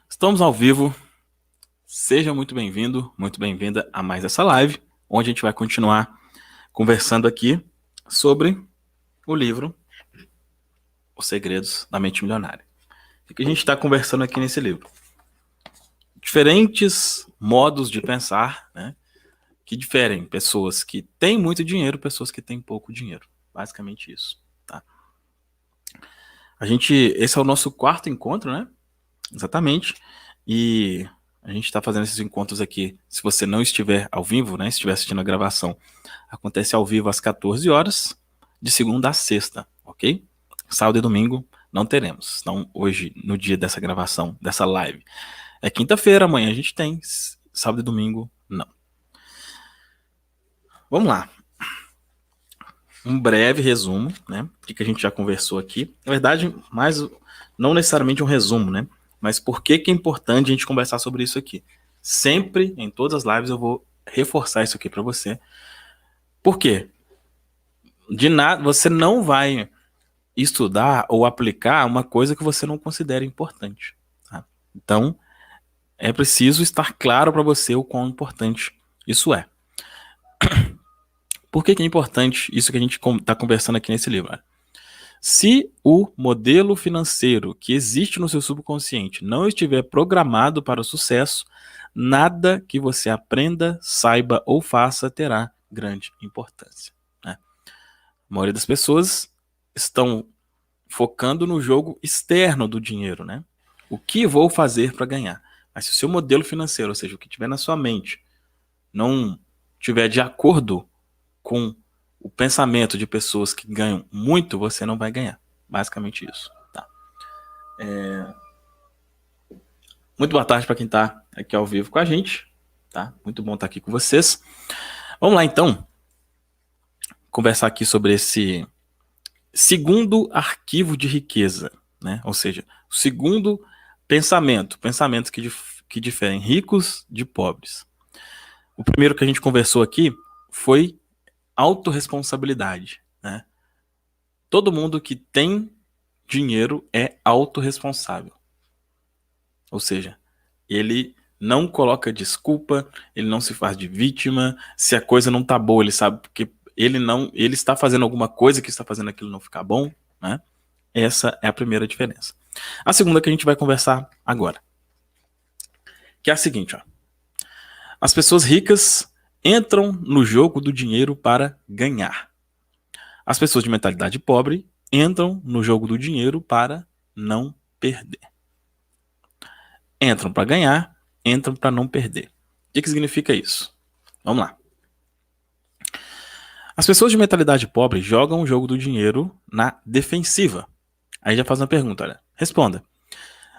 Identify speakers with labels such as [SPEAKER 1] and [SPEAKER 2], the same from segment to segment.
[SPEAKER 1] Estamos ao vivo. Seja muito bem-vindo, muito bem-vinda a mais essa live, onde a gente vai continuar conversando aqui sobre o livro Os Segredos da Mente Milionária. O que a gente está conversando aqui nesse livro? Diferentes modos de pensar, né? Que diferem pessoas que têm muito dinheiro, pessoas que têm pouco dinheiro. Basicamente isso, tá? Esse é o nosso quarto encontro, né? Exatamente. E a gente está fazendo esses encontros aqui. Se você não estiver ao vivo, né? Se estiver assistindo a gravação, acontece ao vivo às 14 horas, de segunda a sexta, ok? Sábado e domingo não teremos. Então, hoje, no dia dessa gravação, dessa live, é quinta-feira, amanhã a gente tem. Sábado e domingo, não. Vamos lá. Um breve resumo, né? O que a gente já conversou aqui. Na verdade, não necessariamente um resumo, né? Mas por que é importante a gente conversar sobre isso aqui? Sempre, em todas as lives, eu vou reforçar isso aqui para você. Por quê? De nada, você não vai estudar ou aplicar uma coisa que você não considera importante. Tá? Então, é preciso estar claro para você o quão importante isso é. Por que é importante isso que a gente está conversando aqui nesse livro? Se o modelo financeiro que existe no seu subconsciente não estiver programado para o sucesso, nada que você aprenda, saiba ou faça terá grande importância. Né? A maioria das pessoas estão focando no jogo externo do dinheiro, né? O que vou fazer para ganhar? Mas se o seu modelo financeiro, ou seja, o que tiver na sua mente, não tiver de acordo com o pensamento de pessoas que ganham muito, você não vai ganhar. Basicamente isso. Tá? Muito boa tarde para quem está aqui ao vivo com a gente. Tá? Muito bom estar aqui com vocês. Vamos lá então conversar aqui sobre esse segundo arquivo de riqueza, né? Ou seja, o segundo pensamentos que diferem ricos de pobres. O primeiro que a gente conversou aqui foi autorresponsabilidade, né? Todo mundo que tem dinheiro é autorresponsável. Ou seja, ele não coloca desculpa, ele não se faz de vítima. Se a coisa não tá boa, ele sabe porque ele está fazendo alguma coisa que está fazendo aquilo não ficar bom, né? Essa é a primeira diferença. A segunda que a gente vai conversar agora, que é a seguinte, ó. As pessoas ricas entram no jogo do dinheiro para ganhar. As pessoas de mentalidade pobre entram no jogo do dinheiro para não perder. Entram para ganhar, entram para não perder. O que significa isso? Vamos lá. As pessoas de mentalidade pobre jogam o jogo do dinheiro na defensiva. Aí já faz uma pergunta, olha. Responda.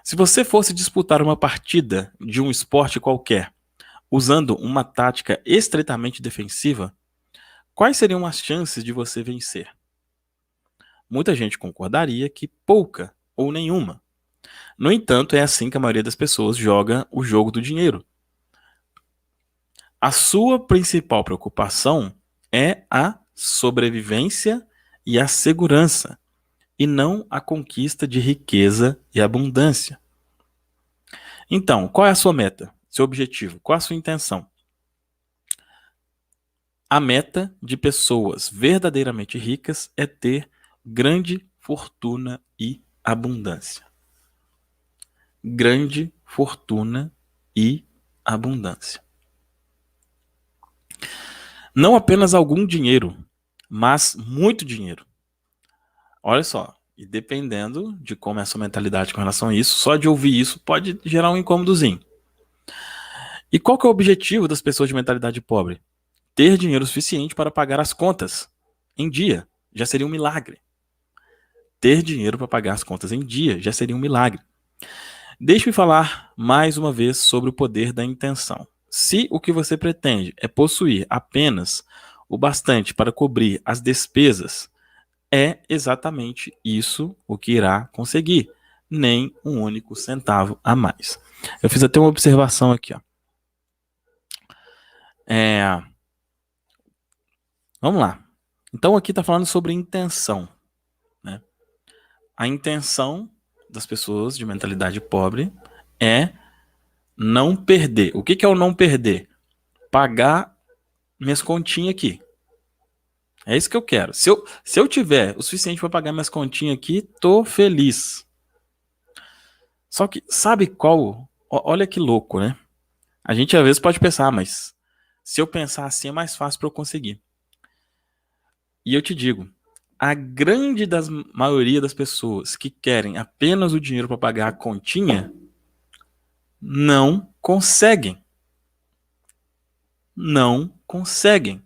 [SPEAKER 1] Se você fosse disputar uma partida de um esporte qualquer, usando uma tática estritamente defensiva, quais seriam as chances de você vencer? Muita gente concordaria que pouca ou nenhuma. No entanto, é assim que a maioria das pessoas joga o jogo do dinheiro. A sua principal preocupação é a sobrevivência e a segurança, e não a conquista de riqueza e abundância. Então, qual é a sua meta? Seu objetivo? Qual é a sua intenção? A meta de pessoas verdadeiramente ricas é ter grande fortuna e abundância. Grande fortuna e abundância. Não apenas algum dinheiro, mas muito dinheiro. Olha só, e dependendo de como é a sua mentalidade com relação a isso, só de ouvir isso pode gerar um incômodozinho. E qual que é o objetivo das pessoas de mentalidade pobre? Ter dinheiro suficiente para pagar as contas em dia. Já seria um milagre. Ter dinheiro para pagar as contas em dia já seria um milagre. Deixe-me falar mais uma vez sobre o poder da intenção. Se o que você pretende é possuir apenas o bastante para cobrir as despesas, é exatamente isso o que irá conseguir. Nem um único centavo a mais. Eu fiz até uma observação aqui, ó. Vamos lá. Então aqui está falando sobre intenção, né? A intenção das pessoas de mentalidade pobre é não perder. O que é o não perder? Pagar minhas continhas aqui. É isso que eu quero. Se eu tiver o suficiente para pagar minhas continhas aqui, tô feliz. Só que sabe qual? Olha que louco, né? A gente às vezes pode pensar, mas se eu pensar assim é mais fácil para eu conseguir. E eu te digo, a grande maioria das pessoas que querem apenas o dinheiro para pagar a continha não conseguem. Não conseguem.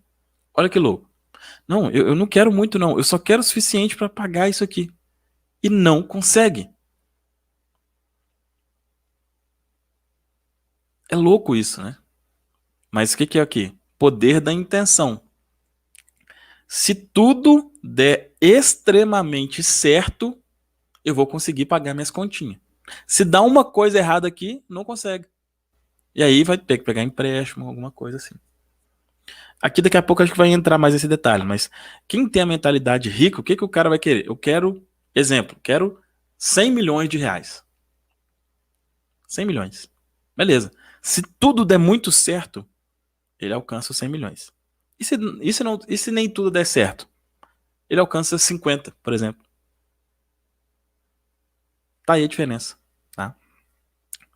[SPEAKER 1] Olha que louco. Não, eu não quero muito, não. Eu só quero o suficiente para pagar isso aqui. E não consegue. É louco isso, né? Mas o que é aqui? Poder da intenção. Se tudo der extremamente certo, eu vou conseguir pagar minhas continhas. Se dá uma coisa errada aqui, não consegue. E aí vai ter que pegar empréstimo, alguma coisa assim. Aqui daqui a pouco acho que vai entrar mais esse detalhe, mas quem tem a mentalidade rica, o que o cara vai querer? Eu quero, exemplo, quero 100 milhões de reais. 100 milhões. Beleza. Se tudo der muito certo, ele alcança os 100 milhões. E se nem tudo der certo? Ele alcança 50, por exemplo. Tá aí a diferença. Tá?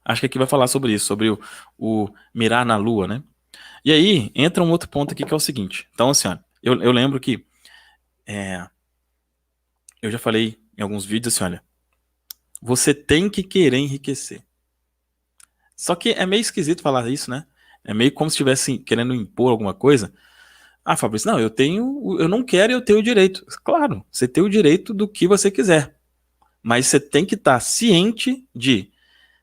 [SPEAKER 1] Acho que aqui vai falar sobre isso, sobre o mirar na lua, né? E aí entra um outro ponto aqui que é o seguinte. Então, assim, ó, eu lembro que eu já falei em alguns vídeos assim, olha, você tem que querer enriquecer. Só que é meio esquisito falar isso, né? É meio como se estivesse querendo impor alguma coisa. Ah, Fabrício, não, eu não quero e eu tenho o direito. Claro, você tem o direito do que você quiser. Mas você tem que estar ciente de,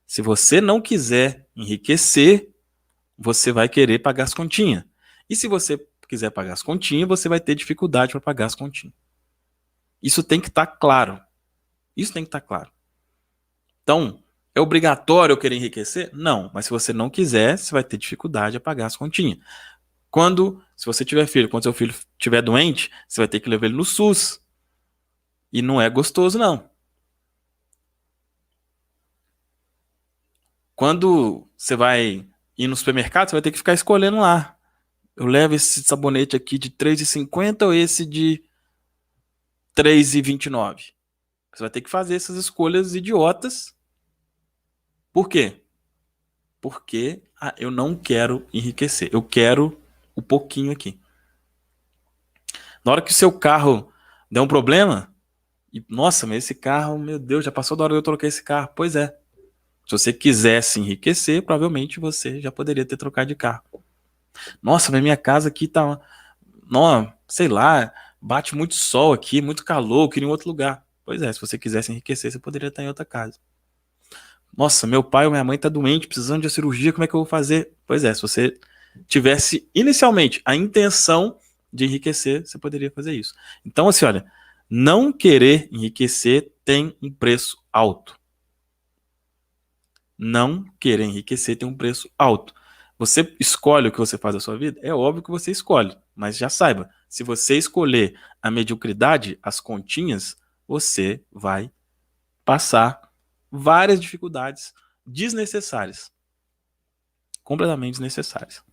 [SPEAKER 1] se você não quiser enriquecer, você vai querer pagar as continhas. E se você quiser pagar as continhas, você vai ter dificuldade para pagar as continhas. Isso tem que estar claro. Isso tem que estar claro. Então, é obrigatório eu querer enriquecer? Não, mas se você não quiser, você vai ter dificuldade a pagar as continhas. Se você tiver filho, quando seu filho estiver doente, você vai ter que levar ele no SUS. E não é gostoso, não. Quando você vai ir no supermercado, você vai ter que ficar escolhendo lá. Eu levo esse sabonete aqui de R$ 3,50 ou esse de R$ 3,29. Você vai ter que fazer essas escolhas idiotas. Por quê? Porque eu não quero enriquecer. Eu quero o pouquinho aqui. Na hora que o seu carro der um problema, nossa, mas esse carro, meu Deus, já passou da hora de eu trocar esse carro. Pois é. Se você quisesse enriquecer, provavelmente você já poderia ter trocado de carro. Nossa, mas minha casa aqui tá, não, sei lá, bate muito sol aqui, muito calor, eu queria em outro lugar. Pois é, se você quisesse enriquecer, você poderia estar em outra casa. Nossa, meu pai ou minha mãe tá doente, precisando de uma cirurgia, como é que eu vou fazer? Pois é, se você tivesse inicialmente a intenção de enriquecer, você poderia fazer isso. Então, assim, olha, não querer enriquecer tem um preço alto. Não querer enriquecer tem um preço alto. Você escolhe o que você faz da sua vida? É óbvio que você escolhe, mas já saiba, se você escolher a mediocridade, as continhas, você vai passar várias dificuldades desnecessárias. Completamente desnecessárias.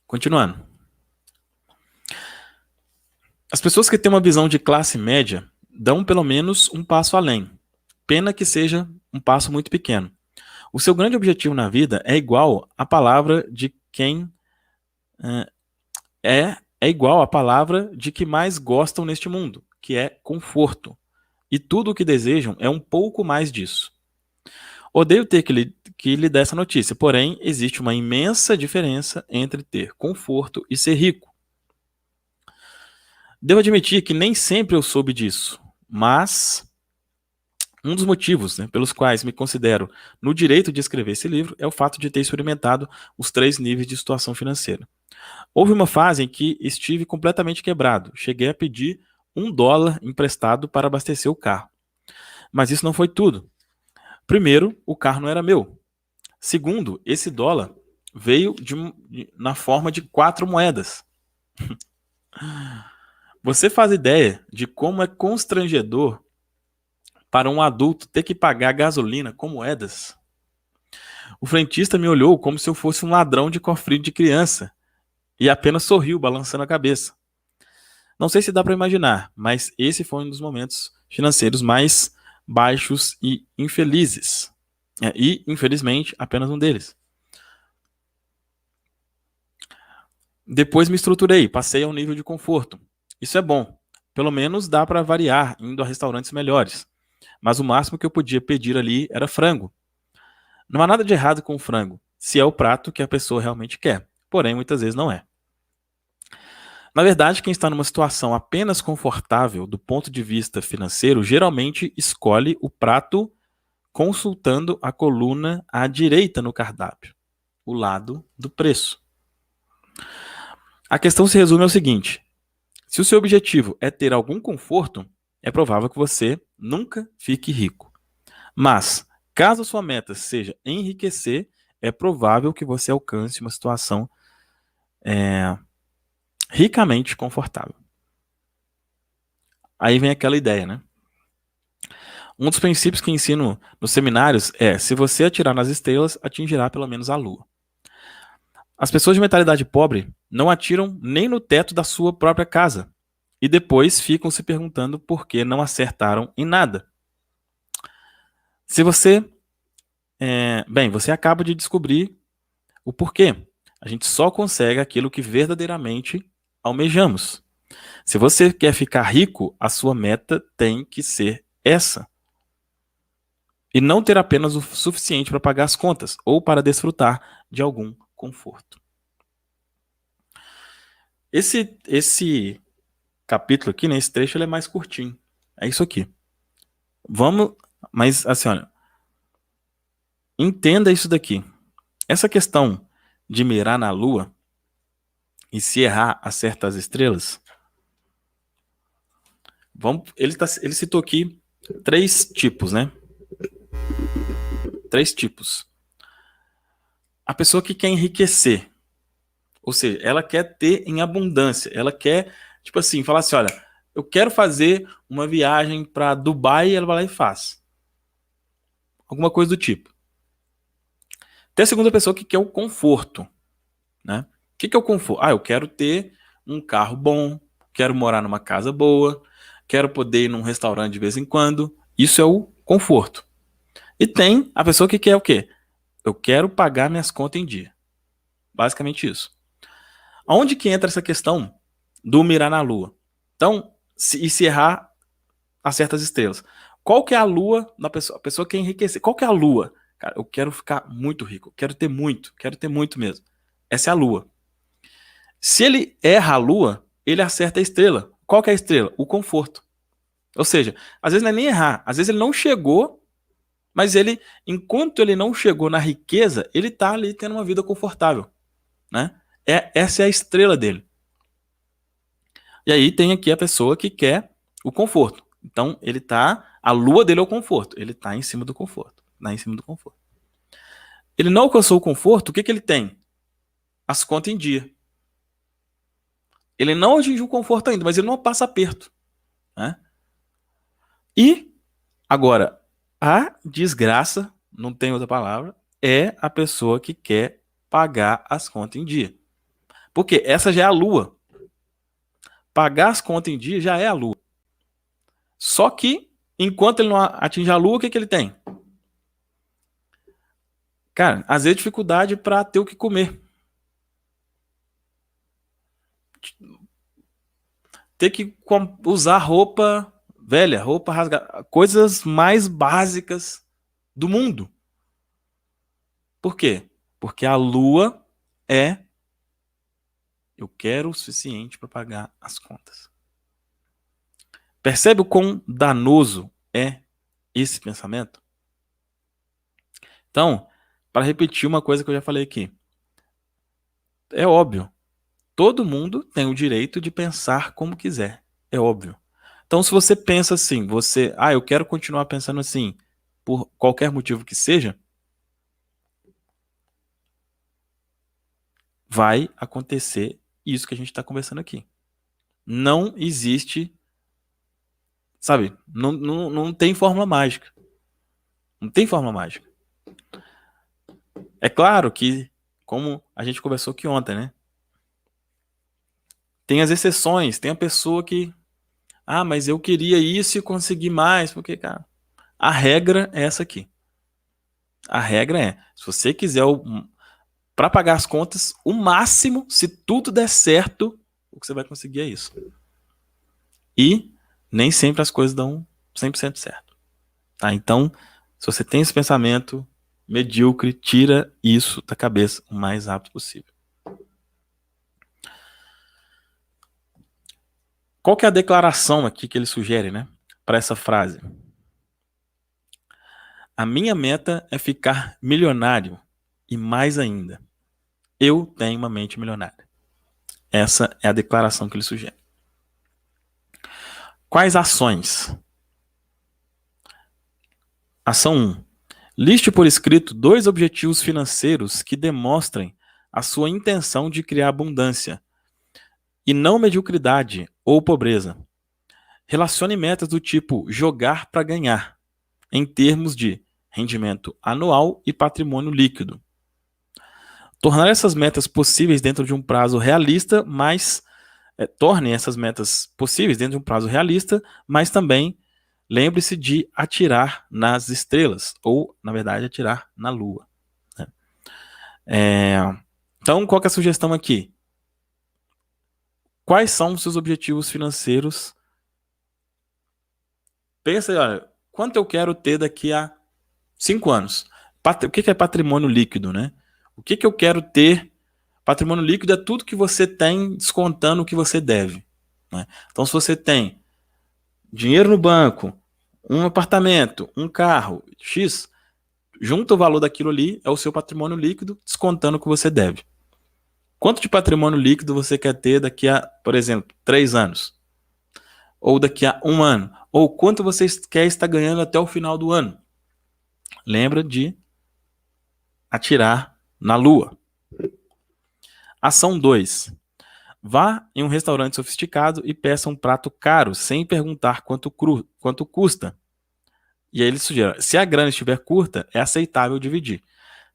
[SPEAKER 1] Continuando. As pessoas que têm uma visão de classe média dão pelo menos um passo além. Pena que seja um passo muito pequeno. O seu grande objetivo na vida é igual à palavra de quem é igual à palavra de que mais gostam neste mundo, que é conforto. E tudo o que desejam é um pouco mais disso. Odeio ter que lhe dar essa notícia, porém, existe uma imensa diferença entre ter conforto e ser rico. Devo admitir que nem sempre eu soube disso, mas um dos motivos, né, pelos quais me considero no direito de escrever esse livro é o fato de ter experimentado os 3 níveis de situação financeira. Houve uma fase em que estive completamente quebrado. Cheguei a pedir $1 emprestado para abastecer o carro. Mas isso não foi tudo. Primeiro, o carro não era meu. Segundo, esse dólar veio na forma de 4 moedas. Você faz ideia de como é constrangedor para um adulto ter que pagar gasolina com moedas? O frentista me olhou como se eu fosse um ladrão de cofrinho de criança e apenas sorriu, balançando a cabeça. Não sei se dá para imaginar, mas esse foi um dos momentos financeiros mais baixos e infelizes. E, infelizmente, apenas um deles. Depois me estruturei, passei a um nível de conforto. Isso é bom. Pelo menos dá para variar indo a restaurantes melhores. Mas o máximo que eu podia pedir ali era frango. Não há nada de errado com o frango, se é o prato que a pessoa realmente quer. Porém, muitas vezes não é. Na verdade, quem está numa situação apenas confortável do ponto de vista financeiro geralmente escolhe o prato consultando a coluna à direita no cardápio, o lado do preço. A questão se resume ao seguinte: se o seu objetivo é ter algum conforto, é provável que você nunca fique rico. Mas, caso sua meta seja enriquecer, é provável que você alcance uma situação ricamente confortável. Aí vem aquela ideia, né? Um dos princípios que ensino nos seminários é: se você atirar nas estrelas, atingirá pelo menos a lua. As pessoas de mentalidade pobre não atiram nem no teto da sua própria casa e depois ficam se perguntando por que não acertaram em nada. Se você. Você acaba de descobrir o porquê. A gente só consegue aquilo que verdadeiramente almejamos. Se você quer ficar rico, a sua meta tem que ser essa. E não ter apenas o suficiente para pagar as contas ou para desfrutar de algum conforto. Esse capítulo aqui, né, esse trecho, ele é mais curtinho. É isso aqui. Vamos, mas assim, olha, entenda isso daqui. Essa questão de mirar na lua e se errar acerta as estrelas. Ele citou aqui 3 tipos, né? 3 tipos. A pessoa que quer enriquecer, ou seja, ela quer ter em abundância, ela quer, tipo assim, falar assim, olha, eu quero fazer uma viagem para Dubai e ela vai lá e faz. Alguma coisa do tipo. Tem a segunda pessoa que quer o conforto, né? O que é o conforto? Eu quero ter um carro bom, quero morar numa casa boa, quero poder ir num restaurante de vez em quando. Isso é o conforto. E tem a pessoa que quer o quê? Eu quero pagar minhas contas em dia. Basicamente isso. Aonde que entra essa questão do mirar na lua? Então, se errar, acerta as estrelas. Qual que é a lua da pessoa? A pessoa quer enriquecer. Qual que é a lua? Cara, eu quero ficar muito rico. Quero ter muito mesmo. Essa é a lua. Se ele erra a lua, ele acerta a estrela. Qual que é a estrela? O conforto. Ou seja, às vezes não é nem errar, às vezes ele não chegou, mas ele, enquanto ele não chegou na riqueza, ele está ali tendo uma vida confortável, né? Essa é a estrela dele. E aí tem aqui a pessoa que quer o conforto. Então a lua dele é o conforto. Ele está em cima do conforto, lá em cima do conforto. Ele não alcançou o conforto, o que ele tem? As contas em dia. Ele não atingiu o conforto ainda, mas ele não passa aperto, né? E agora, a desgraça, não tem outra palavra, é a pessoa que quer pagar as contas em dia. Porque essa já é a lua. Pagar as contas em dia já é a lua. Só que, enquanto ele não atinge a lua, o que ele tem? Cara, às vezes dificuldade para ter o que comer. Ter que usar roupa velha, roupa rasgada, coisas mais básicas do mundo. Por quê? Porque a lua é eu quero o suficiente para pagar as contas. Percebe o quão danoso é esse pensamento? Então, para repetir uma coisa que eu já falei aqui, é óbvio, todo mundo tem o direito de pensar como quiser, é óbvio. Então, se você pensa assim, eu quero continuar pensando assim, por qualquer motivo que seja, vai acontecer isso que a gente está conversando aqui. Não existe Sabe? Não tem fórmula mágica. Não tem fórmula mágica. É claro que, como a gente conversou aqui ontem, né? Tem as exceções, tem a pessoa que, mas eu queria isso e consegui mais, porque, cara, a regra é essa aqui. A regra é, se você quiser, para pagar as contas, o máximo, se tudo der certo, o que você vai conseguir é isso. E nem sempre as coisas dão 100% certo. Tá? Então, se você tem esse pensamento medíocre, tira isso da cabeça o mais rápido possível. Qual que é a declaração aqui que ele sugere, né, para essa frase? A minha meta é ficar milionário e mais ainda, eu tenho uma mente milionária. Essa é a declaração que ele sugere. Quais ações? Ação 1. Liste por escrito 2 objetivos financeiros que demonstrem a sua intenção de criar abundância e não mediocridade ou pobreza. Relacione metas do tipo jogar para ganhar, em termos de rendimento anual e patrimônio líquido. Tornar essas metas possíveis dentro de um prazo realista, mas tornem essas metas possíveis dentro de um prazo realista, mas também lembre-se de atirar nas estrelas, ou, na verdade, atirar na lua. Né? Então, qual que é a sugestão aqui? Quais são os seus objetivos financeiros? Pensa aí, olha, quanto eu quero ter daqui a 5 anos? O que é patrimônio líquido, né? O que eu quero ter? Patrimônio líquido é tudo que você tem descontando o que você deve. Né? Então, se você tem dinheiro no banco, um apartamento, um carro, X, junta o valor daquilo ali, é o seu patrimônio líquido, descontando o que você deve. Quanto de patrimônio líquido você quer ter daqui a, por exemplo, 3 anos? Ou daqui a 1 ano? Ou quanto você quer estar ganhando até o final do ano? Lembra de atirar na lua. Ação 2. Vá em um restaurante sofisticado e peça um prato caro, sem perguntar quanto custa. E aí ele sugere, se a grana estiver curta, é aceitável dividir.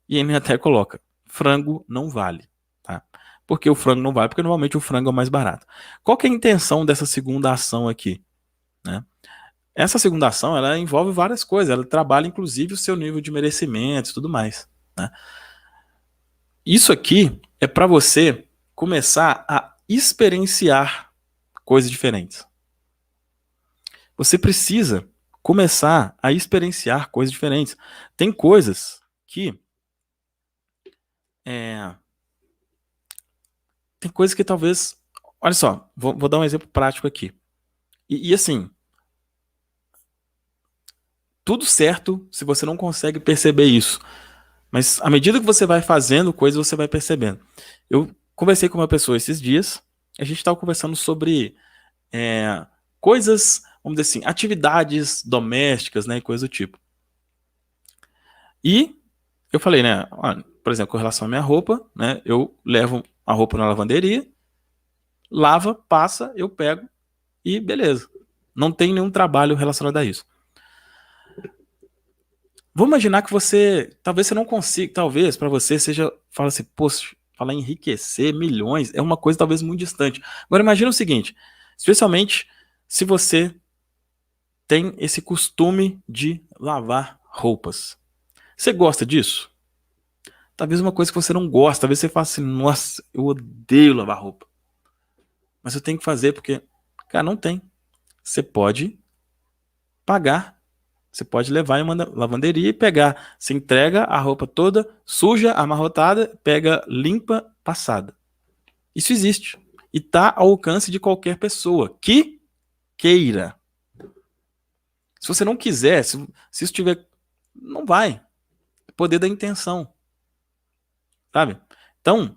[SPEAKER 1] E ele até coloca, frango não vale. Tá? Por que o frango não vale? Porque normalmente o frango é o mais barato. Qual que é a intenção dessa segunda ação aqui? Né? Essa segunda ação, ela envolve várias coisas. Ela trabalha, inclusive, o seu nível de merecimento e tudo mais. Né? Isso aqui é para você começar a experienciar coisas diferentes. Você precisa começar a experienciar coisas diferentes. Tem coisas que tem coisas que talvez... Olha só, vou dar um exemplo prático aqui. E assim, tudo certo se você não consegue perceber isso. Mas à medida que você vai fazendo coisas, você vai percebendo. Eu conversei com uma pessoa esses dias, a gente estava conversando sobre coisas, vamos dizer assim, atividades domésticas, né, coisa do tipo. E eu falei, né, por exemplo, com relação à minha roupa, né, eu levo a roupa na lavanderia, lava, passa, eu pego e beleza. Não tem nenhum trabalho relacionado a isso. Vamos imaginar que talvez você não consiga, talvez para você seja, fala assim, poxa, falar em enriquecer milhões é uma coisa talvez muito distante. Agora imagina o seguinte, especialmente se você tem esse costume de lavar roupas. Você gosta disso? Talvez uma coisa que você não gosta, talvez você fale assim, nossa, eu odeio lavar roupa. Mas eu tenho que fazer porque, cara, não tem. Você pode pagar. Você pode levar em uma lavanderia e pegar. Você entrega a roupa toda suja, amarrotada, pega limpa, passada. Isso existe. E está ao alcance de qualquer pessoa que queira. Se você não quiser, se isso tiver... Não vai. Poder da intenção. Sabe? Então,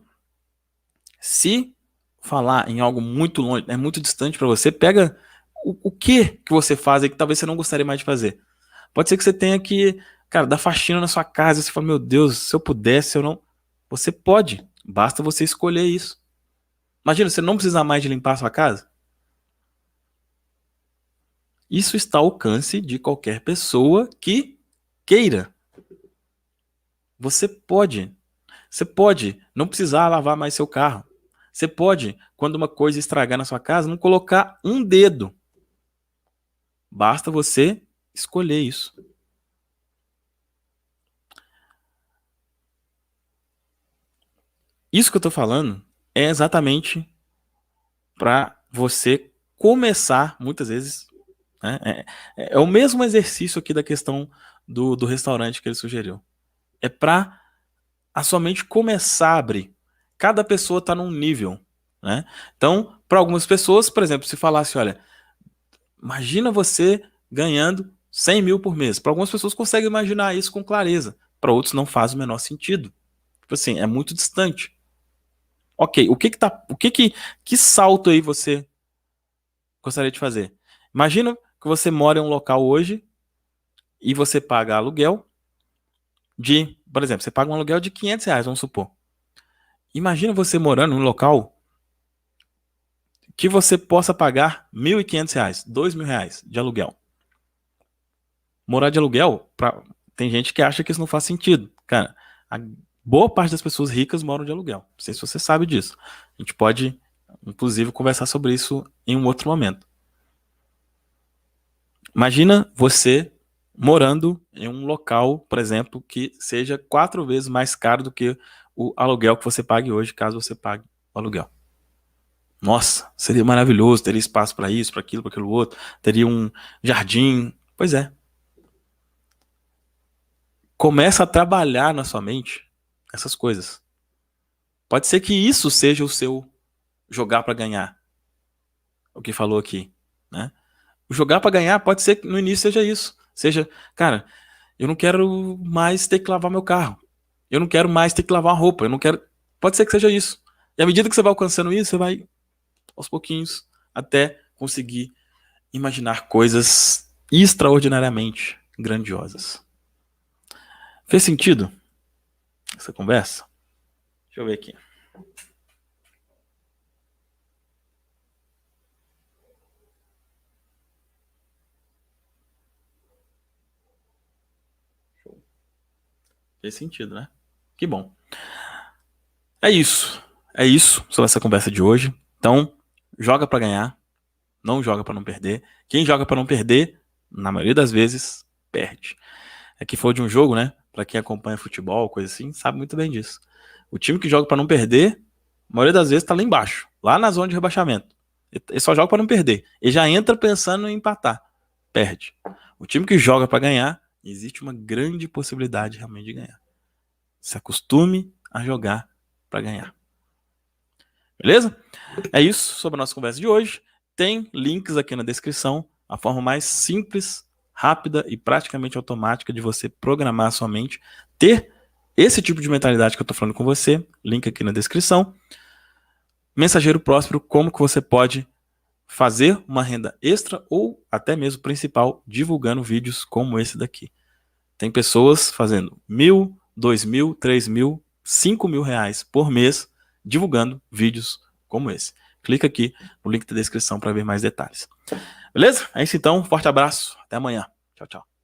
[SPEAKER 1] se falar em algo muito longe, é muito distante para você, pega o que você faz aí que talvez você não gostaria mais de fazer. Pode ser que você tenha que, cara, dar faxina na sua casa. Você fala, meu Deus, se eu pudesse, eu não... Você pode. Basta você escolher isso. Imagina, você não precisar mais de limpar a sua casa. Isso está ao alcance de qualquer pessoa que queira. Você pode não precisar lavar mais seu carro. Você pode, quando uma coisa estragar na sua casa, não colocar um dedo. Basta você escolher isso. Isso que eu estou falando é exatamente para você começar, muitas vezes, né? É o mesmo exercício aqui da questão do restaurante que ele sugeriu. É para a sua mente começar a abrir. Cada pessoa está num nível, né? Então, para algumas pessoas, por exemplo, se falasse, olha, imagina você ganhando 100 mil por mês. Para algumas pessoas conseguem imaginar isso com clareza. Para outros não faz o menor sentido. Tipo assim, é muito distante. Ok, que salto aí você gostaria de fazer? Imagina que você mora em um local hoje e você paga aluguel de, por exemplo, você paga um aluguel de R$ 500, vamos supor. Imagina você morando em um local que você possa pagar R$ 1.500, R$ 2.000 de aluguel. Morar de aluguel, tem gente que acha que isso não faz sentido. Cara, a boa parte das pessoas ricas moram de aluguel. Não sei se você sabe disso. A gente pode, inclusive, conversar sobre isso em um outro momento. Imagina você morando em um local, por exemplo, que seja 4 vezes mais caro do que o aluguel que você pague hoje, caso você pague o aluguel. Nossa, seria maravilhoso, teria espaço para isso, para aquilo outro, teria um jardim. Pois é. Começa a trabalhar na sua mente essas coisas. Pode ser que isso seja o seu jogar para ganhar, o que falou aqui, né? O jogar para ganhar pode ser que no início seja isso. Seja, cara, eu não quero mais ter que lavar meu carro. Eu não quero mais ter que lavar a roupa. Eu não quero. Pode ser que seja isso. E à medida que você vai alcançando isso, você vai aos pouquinhos até conseguir imaginar coisas extraordinariamente grandiosas. Fez sentido essa conversa? Deixa eu ver aqui. Fez sentido, né? Que bom. É isso. É isso sobre essa conversa de hoje. Então, joga para ganhar, não joga para não perder. Quem joga para não perder, na maioria das vezes, perde. Aqui foi de um jogo, né? Para quem acompanha futebol, coisa assim, sabe muito bem disso. O time que joga para não perder, a maioria das vezes tá lá embaixo, lá na zona de rebaixamento. Ele só joga para não perder. Ele já entra pensando em empatar, perde. O time que joga para ganhar, existe uma grande possibilidade realmente de ganhar. Se acostume a jogar para ganhar. Beleza? É isso sobre a nossa conversa de hoje. Tem links aqui na descrição, a forma mais simples, rápida e praticamente automática de você programar a sua mente, ter esse tipo de mentalidade que eu estou falando com você, link aqui na descrição. Mensageiro Próspero, como que você pode fazer uma renda extra ou até mesmo principal divulgando vídeos como esse daqui. Tem pessoas fazendo 1.000, 2.000, 3.000, 5.000 reais por mês divulgando vídeos como esse. Clica aqui no link da descrição para ver mais detalhes. Beleza? É isso então. Forte abraço. Até amanhã. Tchau, tchau.